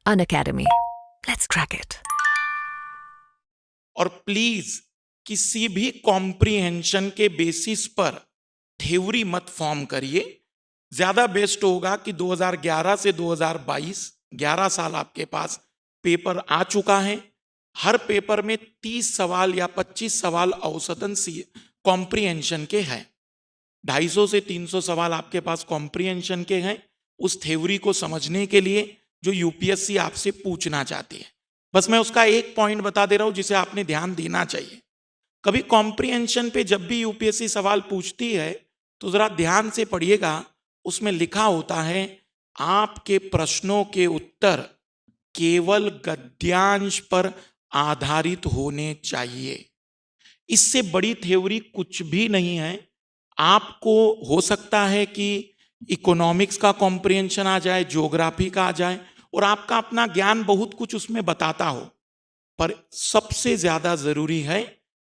Unacademy. Let's crack it. और please किसी भी कॉम्प्रिहेंशन के बेसिस पर थ्योरी मत फॉर्म करिए। ज्यादा बेस्ट होगा कि 2011 से 2022 11 साल आपके पास पेपर आ चुका है। हर पेपर में 30 सवाल या 25 सवाल औसतन कॉम्प्रिहेंशन के हैं। 250 से 300 सवाल आपके पास कॉम्प्रिहेंशन के हैं, उस थ्योरी को समझने के लिए जो यूपीएससी आपसे पूछना चाहती है। बस मैं उसका एक पॉइंट बता दे रहा हूं जिसे आपने ध्यान देना चाहिए। कभी कॉम्प्रिहेंशन पे जब भी यूपीएससी सवाल पूछती है तो जरा ध्यान से पढ़िएगा, उसमें लिखा होता है आपके प्रश्नों के उत्तर केवल गद्यांश पर आधारित होने चाहिए। इससे बड़ी थ्योरी कुछ भी नहीं है। आपको हो सकता है कि इकोनॉमिक्स का कॉम्प्रिहेंशन आ जाए, ज्योग्राफी का आ जाए, और आपका अपना ज्ञान बहुत कुछ उसमें बताता हो, पर सबसे ज्यादा जरूरी है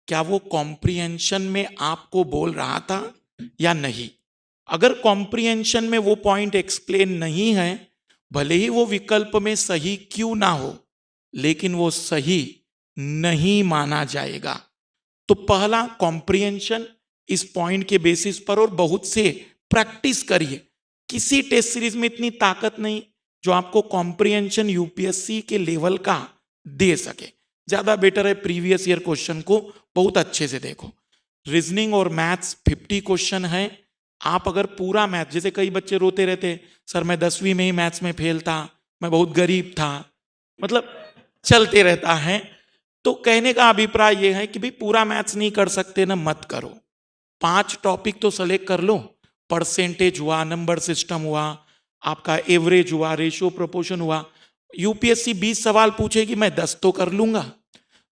क्या वो कॉम्प्रिहेंशन में आपको बोल रहा था या नहीं। अगर कॉम्प्रिहेंशन में वो पॉइंट एक्सप्लेन नहीं है, भले ही वो विकल्प में सही क्यों ना हो, लेकिन वो सही नहीं माना जाएगा। तो पहला कॉम्प्रिहेंशन इस पॉइंट के बेसिस पर, और बहुत से प्रैक्टिस करिए। किसी टेस्ट सीरीज में इतनी ताकत नहीं जो आपको कॉम्प्रिहेंशन यूपीएससी के लेवल का दे सके। ज्यादा बेटर है प्रीवियस ईयर क्वेश्चन को बहुत अच्छे से देखो। रीजनिंग और मैथ्स 50 क्वेश्चन है। आप अगर पूरा मैथ, जैसे कई बच्चे रोते रहते सर मैं 10वीं में ही मैथ्स में फेल था, मैं बहुत गरीब था, मतलब चलते रहता है। तो कहने का अभिप्राय यह है कि भाई पूरा मैथ्स नहीं कर सकते ना, मत करो। 5 टॉपिक तो सेलेक्ट कर लो। परसेंटेज हुआ, नंबर सिस्टम हुआ, आपका एवरेज हुआ, रेशियो प्रोपोर्शन हुआ। यूपीएससी 20 सवाल पूछेगी, मैं 10 तो कर लूंगा।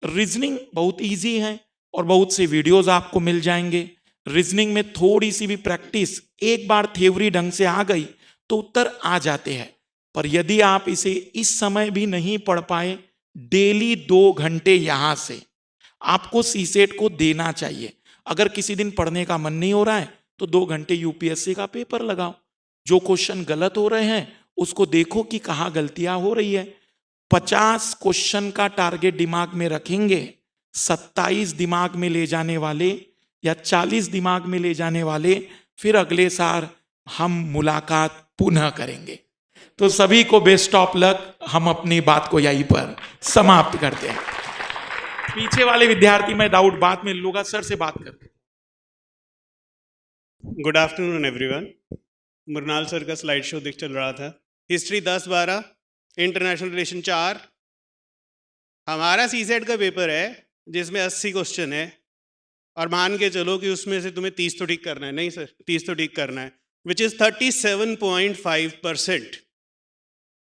रीजनिंग बहुत इजी है और बहुत से वीडियोस आपको मिल जाएंगे। रीजनिंग में थोड़ी सी भी प्रैक्टिस, एक बार थ्योरी ढंग से आ गई तो उत्तर आ जाते हैं। पर यदि आप इसे इस समय भी नहीं पढ़ पाए, डेली 2 घंटे यहां से आपको सीसेट को देना चाहिए। अगर किसी दिन पढ़ने का मन नहीं हो रहा है तो 2 घंटे यूपीएससी का पेपर लगाओ। जो क्वेश्चन गलत हो रहे हैं उसको देखो कि कहां गलतियां हो रही है। 50 क्वेश्चन का टारगेट दिमाग में रखेंगे। 27 दिमाग में ले जाने वाले या 40 दिमाग में ले जाने वाले, फिर अगले साल हम मुलाकात पुनः करेंगे। तो सभी को बेस्ट ऑफ लक। हम अपनी बात को यहीं पर समाप्त करते हैं। पीछे वाले विद्यार्थी मैं डाउट बाद में लूंगा, सर से बात करते। Good afternoon everyone. Mrinal sir का स्लाइड शो देख चल रहा था। History 10-12, international relation 4। हमारा सीसेट का पेपर है जिसमें 80 क्वेश्चन है, और मान के चलो कि उसमें से तुम्हें 30 तो ठीक करना है। नहीं सर, 30 तो ठीक करना है, which is 37.5%।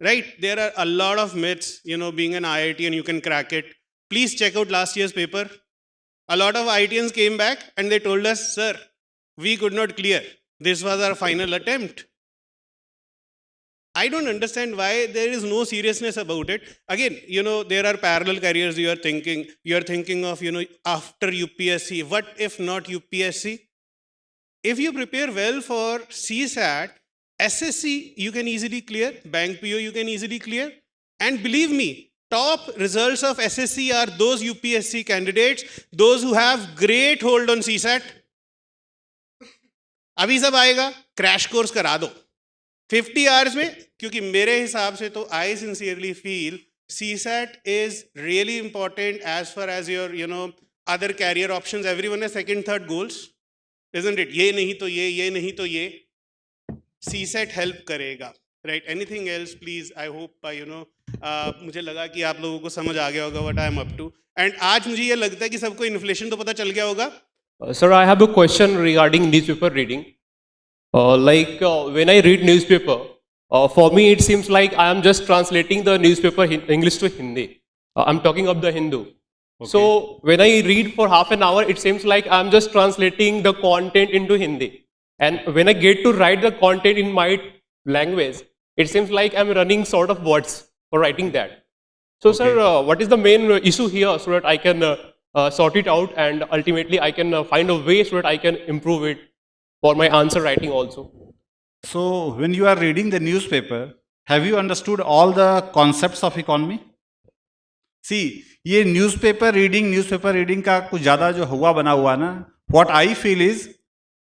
Right? There are a lot of myths, being an IIT and you can crack it. Please check out last year's paper. A lot of IITians came back and they told us, sir, we could not clear. This was our final attempt. I don't understand why there is no seriousness about it. Again, there are parallel careers you are thinking. You are thinking of, after UPSC. What if not UPSC? If you prepare well for CSAT, SSC you can easily clear, Bank PO you can easily clear, and believe me, top results of SSC are those UPSC candidates, those who have great hold on CSAT. अभी सब आएगा, crash course करा दो 50 hours में, क्योंकि मेरे हिसाब से तो I sincerely feel CSAT is really important as far as your other career options. Everyone has second, third goals, isn't it? ये नहीं तो ये नहीं तो ये. CSAT help करेगा, right? Anything else, please? I hope मुझे लगा कि आप लोगों को समझ आ गया होगा what I am up to. And आज मुझे ये लगता है कि सबको इन्फ्लेशन तो पता चल गया होगा. Sir, I have a question regarding newspaper reading. When I read newspaper, for me it seems like I am just translating the newspaper English to Hindi. I'm talking of the Hindu. Okay. So when I read for half an hour, it seems like I'm just translating the content into Hindi. And when I get to write the content in my language, it seems like I'm running sort of words for writing that. So, okay. Sir, what is the main issue here so that I can sort it out and ultimately I can find a way so that I can improve it for my answer writing also? So, when you are reading the newspaper, Have you understood all the concepts of economy? See, ये newspaper reading का कुछ ज़्यादा जो हुआ बना हुआ ना, what I feel is,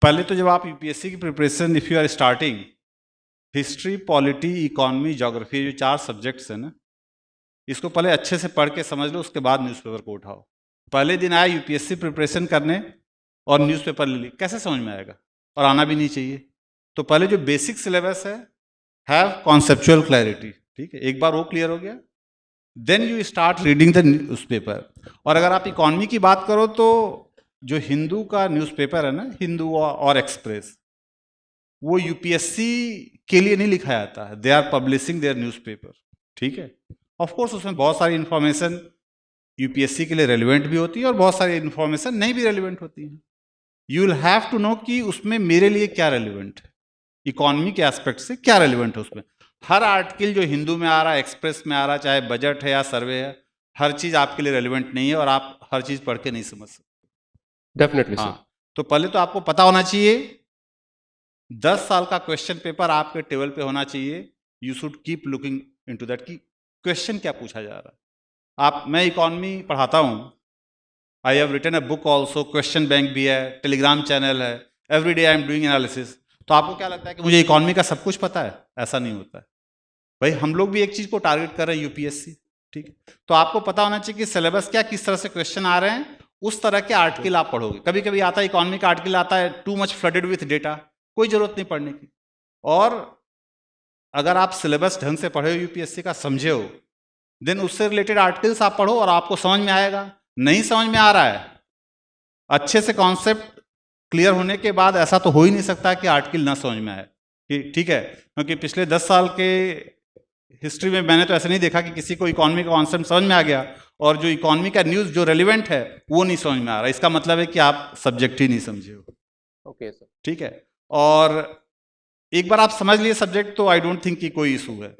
पहले तो जब आप यूपीएससी की preparation if you are starting, history, polity, economy, geography, जो 4 सब्जेक्ट्स हैं ना, इसको पहले अच्छे से पढ़ के समझ लो, उसके बाद न्यूज़पेपर को उठाओ। पहले दिन आया यूपीएससी प्रिपरेशन करने और न्यूज़पेपर ले ली, कैसे समझ में आएगा? और आना भी नहीं चाहिए। तो पहले जो बेसिक सिलेबस है, हैव कॉन्सेप्चुअल क्लैरिटी, ठीक है, एक बार वो क्लियर हो गया, then you start reading the newspaper. और अगर आप इकोनॉमी की बात करो तो जो हिंदू का न्यूज़पेपर है ना, हिंदू और एक्सप्रेस, वो यूपीएससी के लिए नहीं लिखा जाता है, they are publishing their newspaper, ठीक है। ऑफ कोर्स उसमें बहुत सारी इन्फॉर्मेशन यूपीएससी के लिए रेलिवेंट भी होती है और बहुत सारी इन्फॉर्मेशन नहीं भी रेलिवेंट होती है। You will have to know कि उसमें मेरे लिए क्या रेलिवेंट है, इकोनॉमी के एस्पेक्ट से क्या रेलिवेंट है उसमें। हर आर्टिकल जो हिंदू में आ रहा है, एक्सप्रेस में आ रहा है, चाहे बजट है या सर्वे है, हर चीज़ आपके लिए रेलिवेंट नहीं है और आप हर चीज़ पढ़ के नहीं समझ सकते। Definitely, sir. हाँ, तो पहले तो आपको पता होना चाहिए, 10 साल का क्वेश्चन पेपर आपके टेबल पे होना चाहिए। You should keep looking into that कि क्वेश्चन क्या पूछा जा रहा है। मैं इकोनॉमी पढ़ाता हूँ, I have written a book also, question bank भी है, टेलीग्राम चैनल है, every day I am doing analysis. तो आपको क्या लगता है कि मुझे इकोनॉमी का सब कुछ पता है? ऐसा नहीं होता है भाई। हम लोग भी एक चीज़ को टारगेट कर रहे हैं, यूपीएससी, ठीक है। तो आपको पता होना चाहिए कि सिलेबस क्या, किस तरह से क्वेश्चन आ रहे हैं, उस तरह के आर्टिकल आप पढ़ोगे। कभी कभी आता है इकोनॉमी का आर्टिकल आता है too much flooded with data, कोई जरूरत नहीं पढ़ने की। और अगर आप सिलेबस ढंग से पढ़े हो, यूपीएससी का समझे हो, देन उससे रिलेटेड आर्टिकल्स आप पढ़ो और आपको समझ में आएगा। नहीं समझ में आ रहा है, अच्छे से कॉन्सेप्ट क्लियर होने के बाद ऐसा तो हो ही नहीं सकता कि आर्टिकल ना समझ में आए, ठीक है। क्योंकि पिछले 10 साल के हिस्ट्री में मैंने तो ऐसा नहीं देखा कि किसी को इकोनॉमी का कॉन्सेप्ट समझ में आ गया और जो इकोनॉमी का न्यूज़ जो रेलिवेंट है वो नहीं समझ में आ रहा। इसका मतलब है कि आप सब्जेक्ट ही नहीं समझे हो, Okay, sir. ठीक है। और एक बार आप समझ लिए सब्जेक्ट तो आई डोंट थिंक कि कोई इशू है।